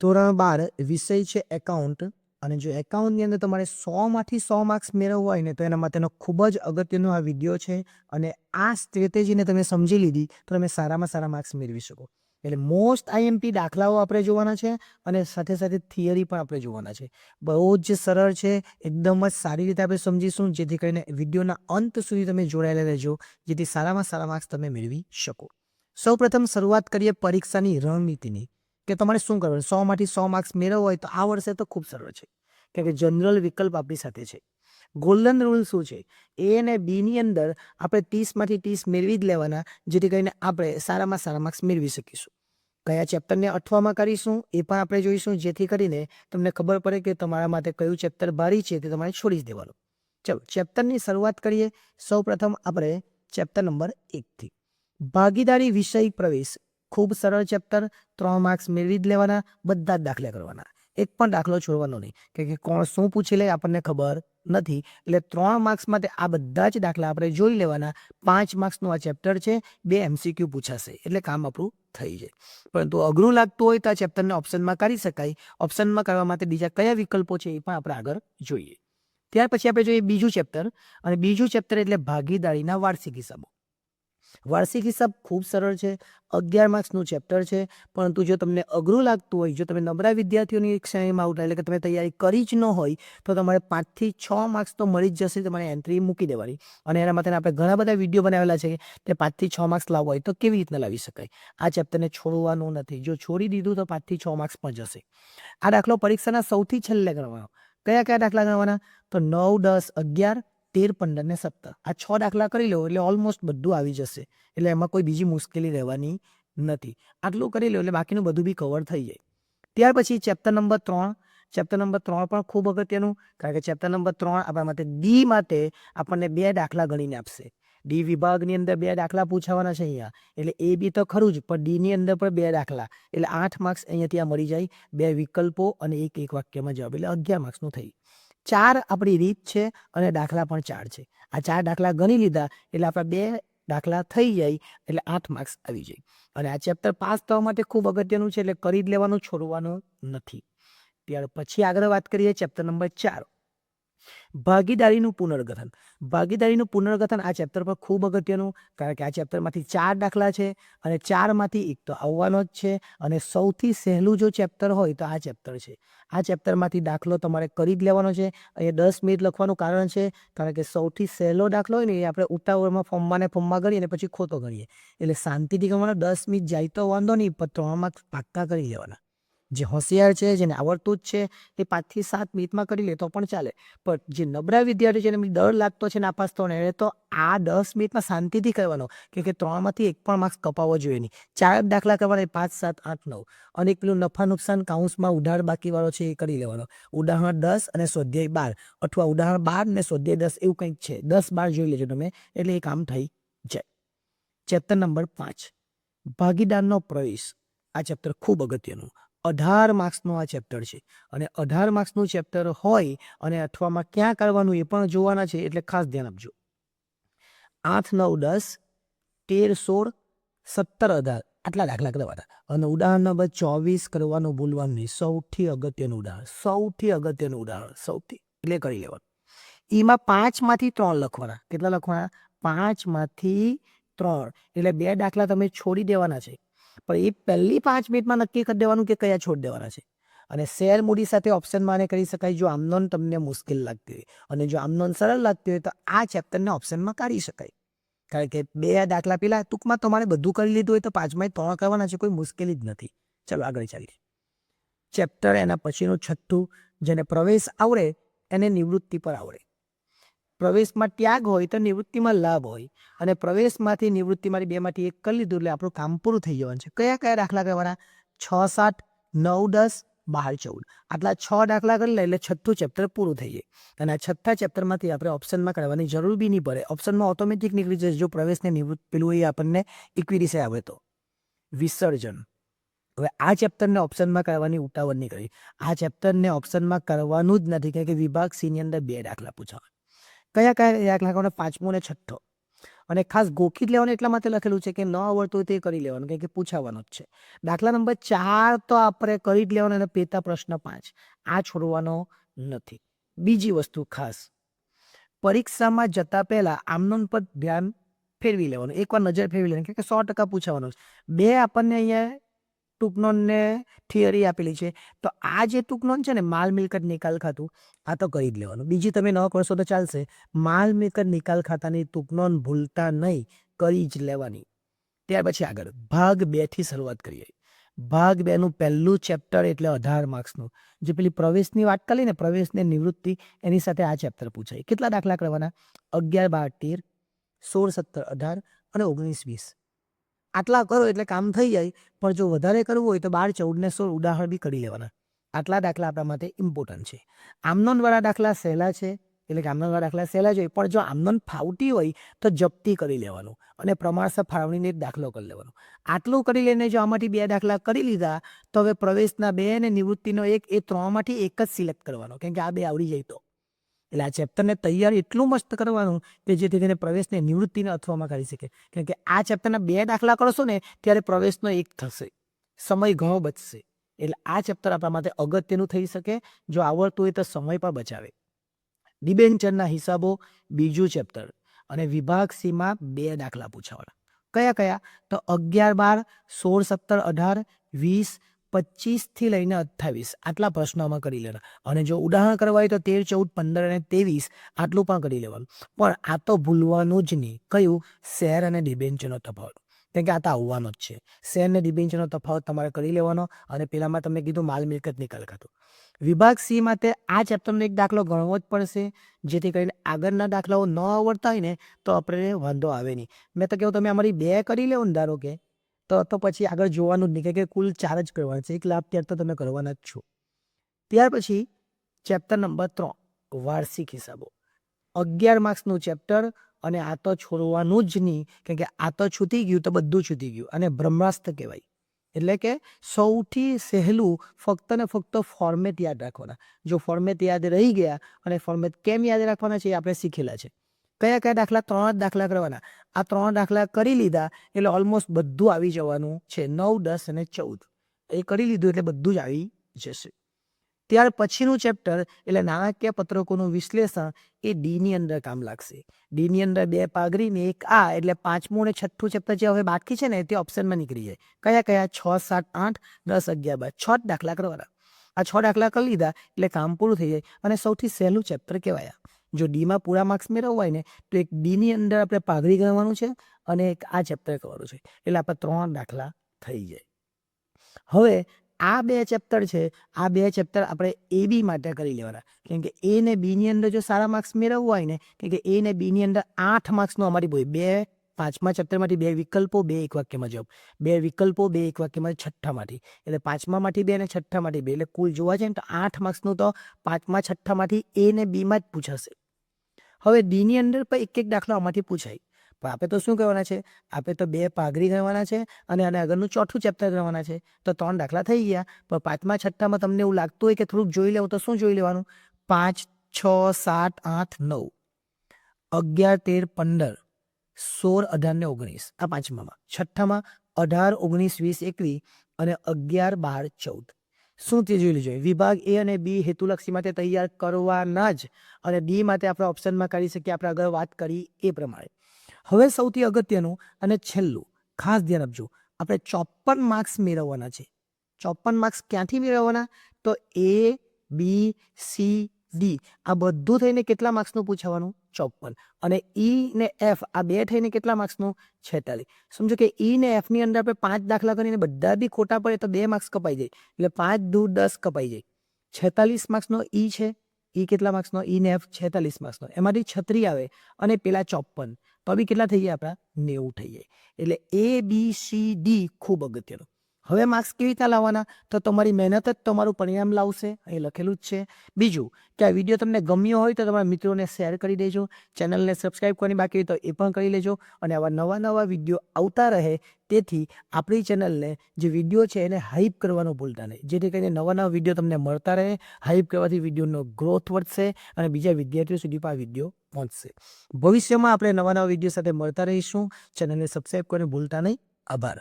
ધોરણ 12 વિષય છે એકાઉન્ટ અને જો એકાઉન્ટની અંદર તમારે 100 માંથી 100 માર્ક્સ મેળવવા હોય ને તો એના માટેનો ખૂબ જ અગત્યનો આ વિડીયો છે અને આ સ્ટ્રેટેજીને તમે સમજી લીધી તો તમે સારામાં સારા માર્ક્સ મેળવી શકો. એટલે મોસ્ટ આઈએમપી દાખલાઓ આપણે જોવાના છે અને સાથે સાથે થિયરી પણ આપણે જોવાના છે. બહુ જ સરળ છે, એકદમ જ સારી રીતે આપણે સમજીશું જેથી કરીને વિડીયોના અંત સુધી તમે જોડાયેલા રહેજો જેથી સારામાં સારા માર્ક્સ તમે મેળવી શકો. સૌપ્રથમ શરૂઆત કરીએ પરીક્ષાની રણનીતિની કે તમારે શું કરવાનું. 100માંથી 100 માર્ક્સ મેળવવા હોય તો આ વર્ષે તો ખૂબ સરળ છે કારણ કે જનરલ વિકલ્પ આપણી સાથે છે. ગોલ્ડન રૂલ શું છે? એ અને બીની અંદર આપણે 30માંથી 30 મેળવી જ લેવાના જેથી કરીને આપણે સારામાં સારા માર્ક્સ મેળવી શકીશું. કયા ચેપ્ટરને અઠવામાં કરીશું એ પણ આપણે જોઈશું જેથી કરીને તમને ખબર પડે કે તમારા માટે કયું ચેપ્ટર ભારી છે તે તમારે છોડી જ દેવાનું. ચલો ચેપ્ટરની શરૂઆત કરીએ. સૌપ્રથમ આપણે ચેપ્ટર નંબર 1થી ભાગીદારી વિષય પ્રવેશ. ખૂબ સરળ ચેપ્ટર, 3 માર્ક્સ મેળવી જ લેવાના, બધા જ દાખલા કરવાના, એક પણ દાખલો છોડવાનો નહીં કે કોણ શું પૂછી લે આપણને ખબર નથી. એટલે 3 માર્ક્સ માટે આ બધા જ દાખલા આપણે જોઈ લેવાના. 5 માર્ક્સનું આ ચેપ્ટર છે, 2 MCQ પૂછાશે એટલે કામ આપણું થઈ જાય. પરંતુ અઘરું લાગતું હોય તો આ ચેપ્ટરને ઓપ્શનમાં કાઢી શકાય. ઓપ્શનમાં કરવા માટે બીજા કયા વિકલ્પો છે એ પણ આપણે આગળ જોઈએ. ત્યાર પછી આપણે જોઈએ બીજું ચેપ્ટર અને બીજું ચેપ્ટર એટલે ભાગીદારીના વાર્ષિક હિસાબો. વાર્ષિક હિસાબ ખૂબ સરળ છે, 11 માર્ક્સનું ચેપ્ટર છે. પરંતુ જો તમને અઘરું લાગતું હોય, જો તમે નબળા વિદ્યાર્થીઓની શ્રેણીમાં આવતા એટલે કે તમે તૈયારી કરી જ ન હોય તો તમારે 5થી 6 માર્ક્સ તો મળી જ જશે. તમારે એન્ટ્રી મૂકી દેવાની અને એના માટે આપણે ઘણા બધા વિડીયો બનાવેલા છે તે 5થી 6 માર્ક્સ લાવવા હોય તો કેવી રીતના લાવી શકાય. આ ચેપ્ટરને છોડવાનું નથી. જો છોડી દીધું તો 5થી 6 માર્ક્સ પણ જશે. આ દાખલો પરીક્ષાના સૌથી છેલ્લે ગણવાનો. કયા કયા દાખલા ગણવાના? તો 9, 10, 11, 13, 15 ને 17. આ 6 દાખલા કરી લો એટલે ઓલમોસ્ટ બધું આવી જશે. એટલે એમાં કોઈ બીજી મુશ્કેલી રહેવાની નથી. આટલું કરી લો એટલે બાકીનું બધું બી કવર થઈ જાય. ત્યાર પછી ચેપ્ટર નંબર 3. ચેપ્ટર નંબર 3 પણ ખૂબ અગત્યનું કારણ કે ચેપ્ટર નંબર 3 આપણા માટે ડી માટે આપણને 2 દાખલા ગણીને આપશે. ડી વિભાગની અંદર 2 દાખલા પૂછાવાના છે અહીંયા. એટલે એ બી તો ખરું જ પણ ડીની અંદર પણ 2 દાખલા એટલે 8 માર્ક્સ અહીંયાથી આ મળી જાય. 2 વિકલ્પો અને એક વાક્યમાં જવાબ એટલે 11 માર્ક્સનું થઈ. 4 આપણી રીત છે અને દાખલા પણ 4 છે. આ 4 દાખલા ગણી લીધા એટલે આપણા 2 દાખલા થઈ જાય એટલે 8 માર્ક્સ આવી જાય. અને આ ચેપ્ટર પાસ થવા માટે ખૂબ અગત્યનું છે એટલે કરી જ લેવાનું, છોડવાનું નથી. ત્યાર પછી આગળ વાત કરીએ ચેપ્ટર નંબર 4 ભાગીદારીનું પુનર્ગઠન. ભાગીદારીનું પુનર્ગઠન આ ચેપ્ટર પર ખૂબ અગત્યનું કારણ કે આ ચેપ્ટરમાંથી 4 દાખલા છે અને 4માંથી એક તો આવવાનો જ છે અને સૌથી સહેલું જો ચેપ્ટર હોય તો આ ચેપ્ટર છે. આ ચેપ્ટરમાંથી દાખલો તમારે કરી જ લેવાનો છે. અહીંયા 10 મિનિટ લખવાનું કારણ છે કારણ કે સૌથી સહેલો દાખલો હોય ને એ આપણે ઉતાવળમાં ફોર્મમાં ગણીએ અને પછી ખોટો ગણીએ. એટલે શાંતિથી ગણવાનો. 10 મિનિટ જાય તો વાંધો નહીં પણ 3 માર્ક્સ પાક્કા કરી લેવાના. જે હોશિયાર છે, જેને આવડતું જ છે એ 5થી 7 મિનિટમાં કરી લે તો પણ ચાલે. પણ જે નબળા વિદ્યાર્થી છે એને ડર લાગતો છે નાપાસ થવાનો એને તો આ 10 મિનિટમાં શાંતિથી કરવાનો કે 3માંથી એક પણ માર્ક્સ કપાવવો જોઈએ નહીં. 4 દાખલા કરવાના 5, 7, 8, 9 અને પેલું નફા નુકસાન કાઉન્સમાં ઉધાર બાકીવાળો છે એ કરી લેવાનો. ઉદાહરણ 10 અને સ્વાધ્યાય 12 અથવા ઉદાહરણ 12 ને સ્વાધ્યાય 10 એવું કંઈક છે. 10-12 જોઈ લેજો તમે એટલે એ કામ થઈ જાય. ચેપ્ટર નંબર 5 ભાગીદારનો પ્રવેશ. આ ચેપ્ટર ખૂબ અગત્યનું. 18 માર્ક્સનું આ ચેપ્ટર છે અને 18 માર્ક્સનું ચેપ્ટર હોય અને અથવામાં ક્યાં કરવાનું એ પણ જોવાના છે એટલે ખાસ ધ્યાન આપજો. 8, 9, 10, 13, 16, 17, 18 આટલા દાખલા કરવાના અને ઉદાહરણ નંબર 24 કરવાનું ભૂલવાનું નહીં. સૌથી અગત્યનું ઉદાહરણ એટલે કરી લેવાનું. એમાં 5માંથી 3 લખવાના. કેટલા લખવાના? 5માંથી 3 એટલે 2 દાખલા તમે છોડી દેવાના છે. પણ એ પહેલી 5 મિનિટમાં નક્કી કરી દેવાનું કે કયા છોડી દેવાના છે. અને શેર મૂડી સાથે ઓપ્શનમાં આને કરી શકાય જો આમનોન તમને મુશ્કેલ લાગતી હોય અને જો આમનોન સરળ લાગતી હોય તો આ ચેપ્ટરને ઓપ્શનમાં કાઢી શકાય. કારણ કે 2 દાખલા પેલા ટૂંકમાં તમારે બધું કરી લીધું હોય તો 5માંથી 3 કરવાના છે, કોઈ મુશ્કેલી જ નથી. ચલો આગળ ચાલીએ. ચેપ્ટર એના પછીનું 6 જેને પ્રવેશ આવડે એને નિવૃત્તિ પર આવડે. પ્રવેશમાં ત્યાગ હોય તો નિવૃત્તિમાં લાભ હોય અને પ્રવેશમાંથી નિવૃત્તિમાંથી 2માંથી એક કરી લીધું એટલે આપણું કામ પૂરું થઈ જવાનું છે. કયા કયા દાખલા કરવાના? 6, 7, 9, 10, 12, 14 આટલા 6 દાખલા કરી લે એટલે 6થું ચેપ્ટર પૂરું થઈ જાય. અને આ 6થા ચેપ્ટરમાંથી આપણે ઓપ્શનમાં કરવાની જરૂર બી નહીં પડે. ઓપ્શનમાં ઓટોમેટિક નીકળી જશે જો પ્રવેશને નિવૃત્ત પેલું એ આપણને ઇક્વિટી આવે તો. વિસર્જન. હવે આ ચેપ્ટરને ઓપ્શનમાં કરવાની ઉતાવળ નહીં કરી. આ ચેપ્ટરને ઓપ્શનમાં કરવાનું જ નથી કારણ કે વિભાગ C ની અંદર 2 દાખલા પૂછાવા. કયા કયા દાખલા કરવાના? 5મો અને 6થો. અને ખાસ ગોખી જ લેવાનું એટલા માટે લખેલું છે કે ન આવડતું હોય તે કરી લેવાનું, કેમ કે પૂછાવાનો જ છે. દાખલા નંબર 4 તો આપણે કરી જ લેવાનો અને પેટા પ્રશ્ન 5 આ છોડવાનો નથી. બીજી વસ્તુ ખાસ, પરીક્ષામાં જતા પહેલા આમનોન પર ધ્યાન ફેરવી લેવાનું, એકવાર નજર ફેરવી લેવાની, કેમ કે 100% પૂછાવાનું છે. 2 આપણને અહીંયા ટૂંકનોંધને થિયરી આપેલી છે, તો આ જે ટૂંકનોંધ છે ને માલ મિલકત નિકાલ ખાતું, આ તો કરી જ લેવાનું. બીજી તમે ન કરશો તો ચાલશે. માલ મિલકત નિકાલ ખાતાની ટૂંકનોંધ ભૂલતા નહીં, કરી જ લેવાની. ત્યાર પછી આગળ ભાગ 2 થી શરૂઆત કરીએ. ભાગ 2 નું પહેલું ચેપ્ટર એટલે 18 માર્ક્સનું. જે પેલી પ્રવેશની વાત કરી ને, પ્રવેશ ને નિવૃત્તિ, એની સાથે આ ચેપ્ટર પૂછાય. કેટલા દાખલા કરવાના? 11, 12, 13, 16, 17, 18 અને 19, 20. આટલા કરો એટલે કામ થઈ જાય. પણ જો વધારે કરવું હોય તો 12, 14 ને 16 ઉદાહરણ બી કરી લેવાના. આટલા દાખલા આપણા માટે ઇમ્પોર્ટન્ટ છે. આમનોંધવાળા દાખલા સહેલા છે, એટલે કે આમનોંધવાળા દાખલા સહેલા છે, પણ જો આમનોંધ ફાવતી હોય તો જપ્તી કરી લેવાનું અને પ્રમાણસર ફાળવણીને એક દાખલો કરી લેવાનો. આટલું કરી લઈને જો આમાંથી 2 દાખલા કરી લીધા તો હવે પ્રવેશના 2 અને નિવૃત્તિનો 1, એ 3માંથી એક જ સિલેક્ટ કરવાનો, કેમ કે આ 2 આવડી જાય તો. એટલે આ ચેપ્ટરને તૈયાર એટલું મસ્ત કરવાનું કે જેથી તેને પ્રવેશને નિવૃત્તિને અથવામાં કરી શકે. કેમ કે આ ચેપ્ટરના 2 દાખલા કરશો ને ત્યારે પ્રવેશનો 1 થશે, સમય ઘણો બચશે. એટલે આ ચેપ્ટર આપણા માટે અગત્યનું થઈ શકે. જો આવડતું હોય તો સમય પણ બચાવે. ડિબેન્ચરના હિસાબો બીજું ચેપ્ટર અને વિભાગ સીમાં 2 દાખલા પૂછાવાના. કયા કયા? તો 11, 12, 16, 17, 18, 20, 25 થી લઈને 28 આટલા પ્રશ્નોમાં કરી લેવાના. અને જો ઉદાહરણ કરવા હોય તો 13, 14, 15 અને 23 આટલું પણ કરી લેવાનું. પણ આ તો ભૂલવાનું જ નહીં. કયું? શેર અને ડિબેન્ચરનો તફાવત. કેમ કે આ તો આવવાનો જ છે. શેર અને ડિબેન્ચરનો તફાવત તમારે કરી લેવાનો. અને પેલામાં તમે કીધું માલ મિલકત નિકાલ ખાતું. વિભાગ સી માટે આ ચેપ્ટરનો એક દાખલો ગણવો જ પડશે, જેથી કરીને આગળના દાખલાઓ ન આવડતા હોય ને તો આપણે વાંધો આવે નહીં. મેં તો કહું તમે અમારી 2 કરી લેવો ને ધારો કે, તો પછી આગળ જોવાનું જ નહીં, કે કુલ 4 જ કરવાના છે. 1 લાખ ત્યાર તો તમે કરવાના જ છો. ત્યાર પછી ચેપ્ટર નંબર 3 વાર્ષિક હિસાબો. 11 માર્ક્સનું ચેપ્ટર અને આ તો છોડવાનું જ નહીં, કેમ કે આ તો છૂટી ગયું તો બધું છૂટી ગયું અને બ્રહ્માસ્ત્ર કહેવાય. એટલે કે સૌથી સહેલું ફક્ત ને ફક્ત ફોર્મેટ યાદ રાખવાના. જો ફોર્મેટ યાદ રહી ગયા, અને ફોર્મેટ કેમ યાદ રાખવાના છે એ આપણે શીખેલા છે. કયા કયા દાખલા? 3 જ દાખલા કરવાના. આ 3 દાખલા કરી લીધા એટલે ઓલમોસ્ટ બધું આવી જવાનું છે. 9, 10 અને 14 એ કરી લીધું એટલે બધું જ આવી જશે. ત્યાર પછીનું ચેપ્ટર એટલે નાણાકીય પત્રકોનું વિશ્લેષણ, એ ડીની અંદર કામ લાગશે. ડીની અંદર 2 પાઘરી ને 1 આ, એટલે 5મું અને 6ઠું ચેપ્ટર જે હવે બાકી છે ને તે ઓપ્શનમાં નીકળી જાય. કયા કયા? 6, 7, 8, 10, 11, 12 6 દાખલા કરવાના. આ 6 દાખલા કરી લીધા એટલે કામ પૂરું થઈ જાય અને સૌથી સહેલું ચેપ્ટર કહેવાય. જો ડીમાં પૂરા માર્ક્સ મેળવવા હોય ને તો એક ડીની અંદર આપણે પાઘરી કરવાનું છે અને એક આ ચેપ્ટર કરવાનું છે. એટલે આપણે 3 દાખલા થઈ જાય. હવે આ 2 ચેપ્ટર છે, આ 2 ચેપ્ટર આપણે એ બી માટે કરી લેવાના. કેમ કે એ ને બીની અંદર જો સારા માર્ક્સ મેળવવા હોય ને, કેમ કે એ ને બીની અંદર 8 માર્ક્સનું અમારી બોય 2 5મા ચેપ્ટરમાંથી 2 વિકલ્પો, 2 એક વાક્યમાં જવાબ, 2 વિકલ્પો, 2 એક વાક્યમાં છઠ્ઠામાંથી, એટલે 5મામાંથી 2 અને છઠ્ઠામાંથી 2, એટલે કુલ જોવા જાય ને તો 8 માર્ક્સનું તો 5મા છઠ્ઠામાંથી એ ને બીમાં જ પૂછાશે. હવે ડીની અંદર પણ એક દાખલો આમાંથી પૂછાય. પણ આપણે તો શું કરવાના છે? આપણે તો 2 પાઘરી કરવાના છે અને આને આગળનું 4થું ચેપ્ટર કરવાના છે. તો 3 દાખલા થઈ ગયા. પણ 5મા છઠ્ઠામાં તમને એવું લાગતું હોય કે થોડુંક જોઈ લેવું, તો શું જોઈ લેવાનું? 5, 6, 7, 8, 9, 11, 13, 15, 16, 18 ને 19 આ 5મામાં. છઠ્ઠામાં 18, 19, 20, 21 અને 11, 12, 14. શું તે જોઈ લેજો. વિભાગ એ અને બી હેતુલક્ષી માટે તૈયાર કરવાના જ, અને ડી માટે આપણે ઓપ્શનમાં કરી શકીએ, આપણે આગળ વાત કરી એ પ્રમાણે. હવે સૌથી અગત્યનું અને છેલ્લું ખાસ ધ્યાન આપજો, આપણે 54 માર્ક્સ મેળવવાના છે. 54 માર્ક્સ ક્યાંથી મેળવવાના? તો એ, બી, સી, ડી આ બધું થઈને કેટલા માર્ક્સનું પૂછવાનું? 54. અને ઈ ને એફ આ 2 થઈને કેટલા માર્ક્સનું? 46. સમજો કે ઈ ને એફ ની અંદર આપણે 5 દાખલા કરીને બધા બી ખોટા પડે તો 2 માર્ક્સ કપાઈ જાય, એટલે 5 દૂ 10 કપાઈ જાય. 46 માર્ક્સનો ઈ છે. ઈ કેટલા માર્ક્સનો? ઈ ને એફ 46 માર્ક્સનો. એમાંથી 36 આવે અને પેલા 54, તો બી કેટલા થઈ ગયા? આપણા 90 થઈ જાય. એટલે એ, બી, સી, ડી ખૂબ અગત્યનું. હવે માર્ક્સ કેવી રીતના લાવવાના? તો તમારી મહેનત જ તમારું પરિણામ લાવશે, અહીં લખેલું જ છે. બીજું કે આ વિડીયો તમને ગમ્યો હોય તો તમારા મિત્રોને શેર કરી દેજો. ચેનલને સબસ્ક્રાઈબ કરવાની બાકી હોય તો એ પણ કરી લેજો. અને આવા નવા વિડીયો આવતા રહે તેથી આપણી ચેનલને જે વિડીયો છે એને હાઇપ કરવાનું ભૂલતા નહીં, જેથી કરીને નવા વિડીયો તમને મળતા રહે. હાઇપ કરવાથી વિડીયોનો ગ્રોથ વધશે અને બીજા વિદ્યાર્થીઓ સુધી પણ આ વિડીયો પહોંચશે. ભવિષ્યમાં આપણે નવા વિડીયો સાથે મળતા રહીશું. ચેનલને સબસ્ક્રાઈબ કરવાનું ભૂલતા નહીં. આભાર.